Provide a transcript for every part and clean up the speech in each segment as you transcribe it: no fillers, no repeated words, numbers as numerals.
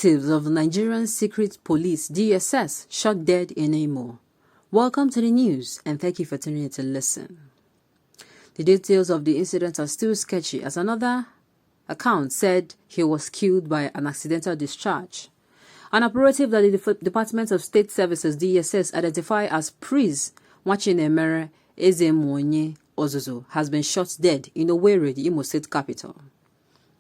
Operatives of the Nigerian Secret Police DSS shot dead in Imo. Welcome to the news and thank you for tuning in to listen. The details of the incident are still sketchy as another account said he was killed by an accidental discharge. An operative that the Department of State Services DSS identified as Prince Nwachinemere Ezemonye Ozuzo has been shot dead in Owerri, the Imo State capital.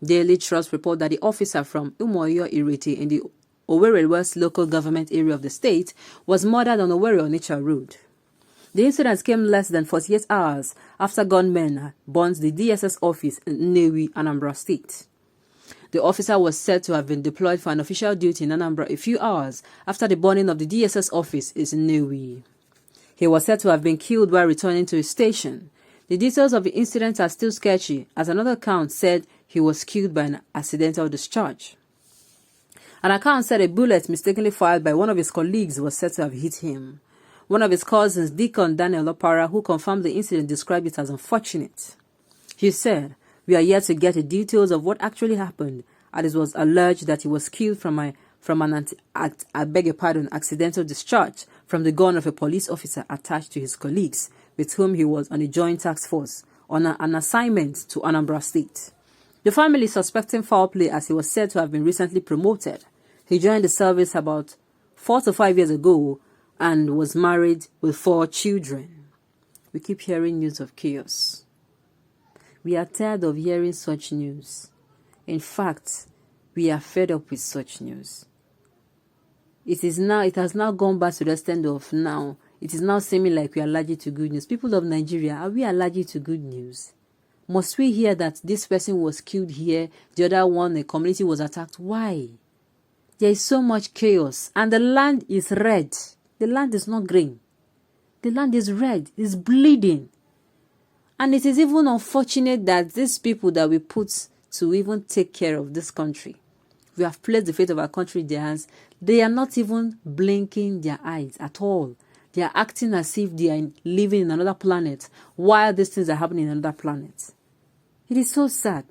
Daily Trust report that the officer from Umuoyo Ireti in the Owerri West local government area of the state was murdered on Owerri-Onitsha Road. The incident came less than 48 hours after gunmen burnt the DSS office in Nnewi, Anambra State. The officer was said to have been deployed for an official duty in Anambra a few hours after the burning of the DSS office in Nnewi. He was said to have been killed while returning to his station. The details of the incident are still sketchy, as another account said he was killed by an accidental discharge. An account said a bullet mistakenly fired by one of his colleagues was said to have hit him. One of his cousins, Deacon Daniel Opara, who confirmed the incident, described it as unfortunate. He said, "We are yet to get the details of what actually happened, as it was alleged that he was killed from an accidental discharge from the gun of a police officer attached to his colleagues, with whom he was on a joint task force on an assignment to Anambra State." The family suspecting foul play as he was said to have been recently promoted. He joined the service about 4 to 5 years ago and was married with 4 children. We keep hearing news of chaos. We are tired of hearing such news. In fact, we are fed up with such news. It has now gone back to the extent of now. It is now seeming like we are allergic to good news. People of Nigeria, are we allergic to good news? Must we hear that this person was killed here, the other one, the community was attacked? Why? There is so much chaos, and the land is red. The land is not green. The land is red, it's bleeding. And it is even unfortunate that these people that we put to even take care of this country, we have placed the fate of our country in their hands, they are not even blinking their eyes at all. They are acting as if they are living in another planet while these things are happening in another planet. It is so sad.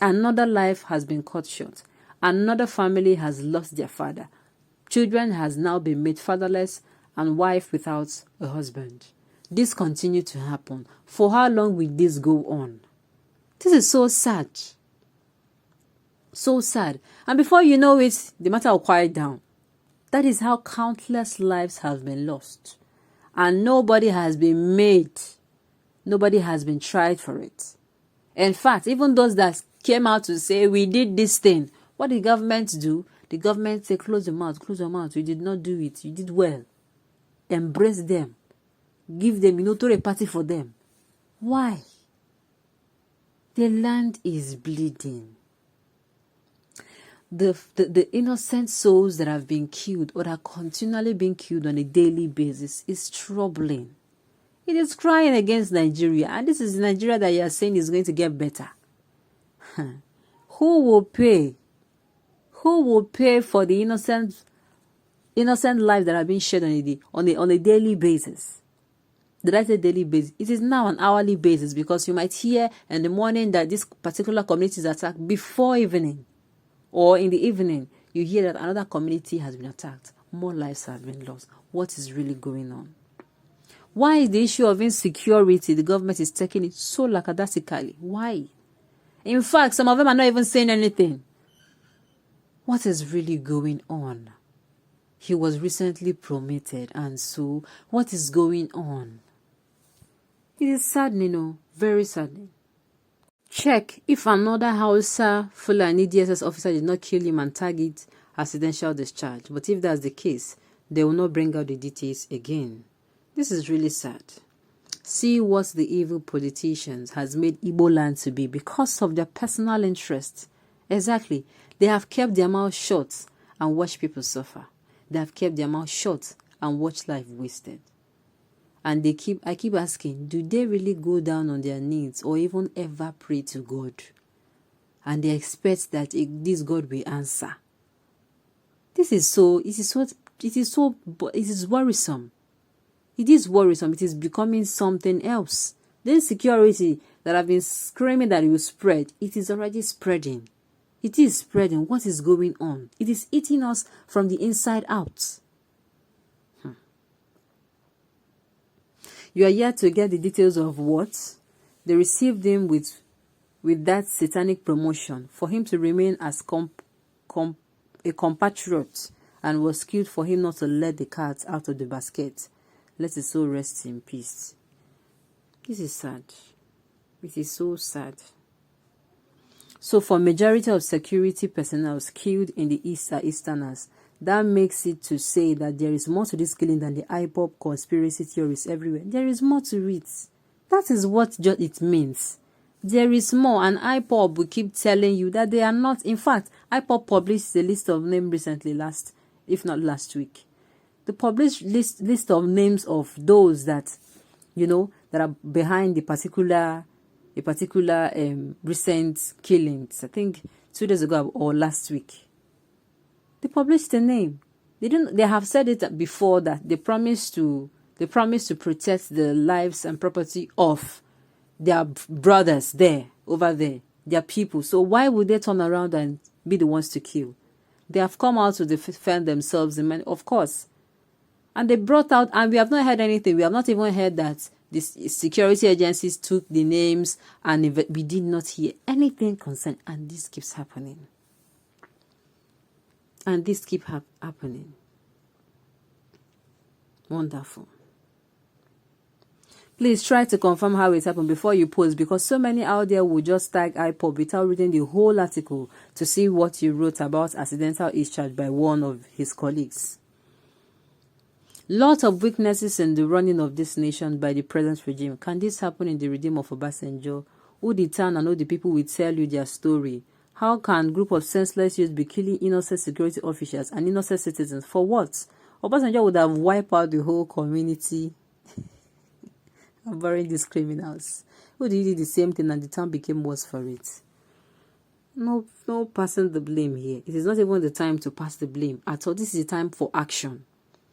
Another life has been cut short. Another family has lost their father. Children has now been made fatherless and wife without a husband. This continues to happen. For how long will this go on? This is so sad. So sad. And before you know it, the matter will quiet down. That is how countless lives have been lost. And nobody has been made. Nobody has been tried for it. In fact, even those that came out to say, we did this thing, what did the government do? The government say, close your mouth, close your mouth. You did not do it. You did well. Embrace them. Give them, throw a party for them. Why? The land is bleeding. The innocent souls that have been killed or are continually being killed on a daily basis is troubling. It is crying against Nigeria. And this is Nigeria that you are saying is going to get better. Who will pay? Who will pay for the innocent lives that are being shed on a daily basis? Did I say daily basis? It is now an hourly basis, because you might hear in the morning that this particular community is attacked before evening. Or in the evening, you hear that another community has been attacked. More lives have been lost. What is really going on? Why is the issue of insecurity, the government is taking it so lackadaisically? Why? In fact, some of them are not even saying anything. What is really going on? He was recently promoted, and so what is going on? It is saddening, very saddening. Check if another Hausa Fulani DSS officer did not kill him and tag it accidental discharge. But if that's the case, they will not bring out the details again. This is really sad. See what the evil politicians has made Igbo land to be because of their personal interest. Exactly. They have kept their mouth shut and watched people suffer. They have kept their mouth shut and watched life wasted. And I keep asking, do they really go down on their knees or even ever pray to God? And they expect that this God will answer. It is worrisome. It is worrisome. It is becoming something else. The insecurity that I've been screaming that it will spread, it is already spreading. It is spreading. What is going on? It is eating us from the inside out. You are yet to get the details of what they received him with that satanic promotion for him to remain as a compatriot, and was killed for him not to let the cat out of the basket. Let his soul rest in peace. This is sad. It is so sad. So for majority of security personnel killed in the East are Easterners, that makes it to say that there is more to this killing than the IPOB conspiracy theories everywhere. There is more to it. That is what it means. There is more, and IPOB will keep telling you that they are not. In fact, IPOB published a list of names recently, if not last week. The published list of names of those that, that are behind a particular recent killings. I think 2 days ago or last week. They published the name. They have said it before that they promise to protect the lives and property of their brothers over there, their people. So why would they turn around and be the ones to kill? They have come out to defend themselves, of course. And they brought out, and we have not heard anything. We have not even heard that the security agencies took the names, and we did not hear anything concerned. And this keeps happening. And this keeps happening. Wonderful. Please try to confirm how it happened before you post, because so many out there will just tag IPOB without reading the whole article to see what you wrote about accidental discharge by one of his colleagues. Lot of weaknesses in the running of this nation by the present regime. Can this happen in the regime of Obasanjo? Who the town and all the people will tell you their story? How can a group of senseless youths be killing innocent security officials and innocent citizens? For what? Obasanjo would have wiped out the whole community and burying these criminals. Who did the same thing and the town became worse for it? No passing the blame here. It is not even the time to pass the blame at all. This is the time for action.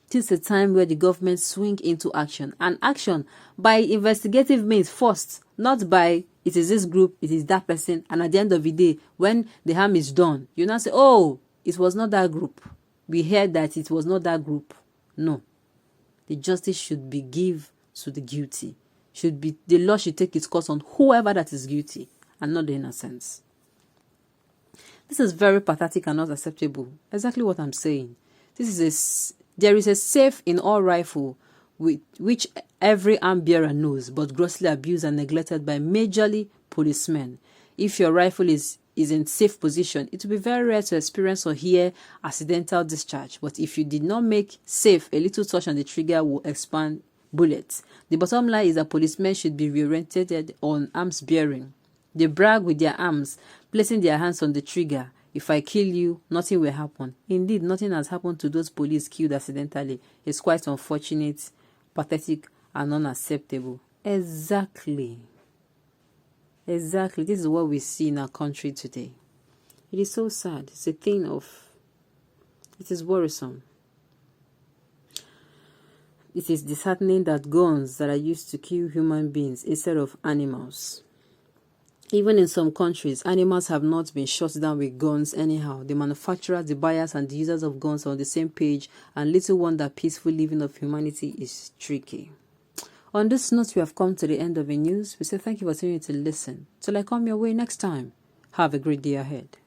This is a time where the government swing into action. And action by investigative means first, not by it is this group, it is that person. And at the end of the day, when the harm is done, you now say, oh, it was not that group. We heard that it was not that group. No. The justice should be given to the guilty. The law should take its course on whoever that is guilty and not the innocents. This is very pathetic and not acceptable. Exactly what I'm saying. There is a safe in all rifle which every arm bearer knows, but grossly abused and neglected by majorly policemen. If your rifle is in safe position, it will be very rare to experience or hear accidental discharge. But if you did not make safe, a little touch on the trigger will expand bullets. The bottom line is that policemen should be reoriented on arms bearing. They brag with their arms, placing their hands on the trigger. If I kill you, nothing will happen. Indeed, nothing has happened to those police killed accidentally. It's quite unfortunate, pathetic, and unacceptable. Exactly. This is what we see in our country today. It is so sad. It is worrisome. It is disheartening that guns that are used to kill human beings instead of animals. Even in some countries, animals have not been shot down with guns anyhow. The manufacturers, the buyers, and the users of guns are on the same page, and little wonder peaceful living of humanity is tricky. On this note, we have come to the end of the news. We say thank you for tuning in to listen. Till I come your way next time, have a great day ahead.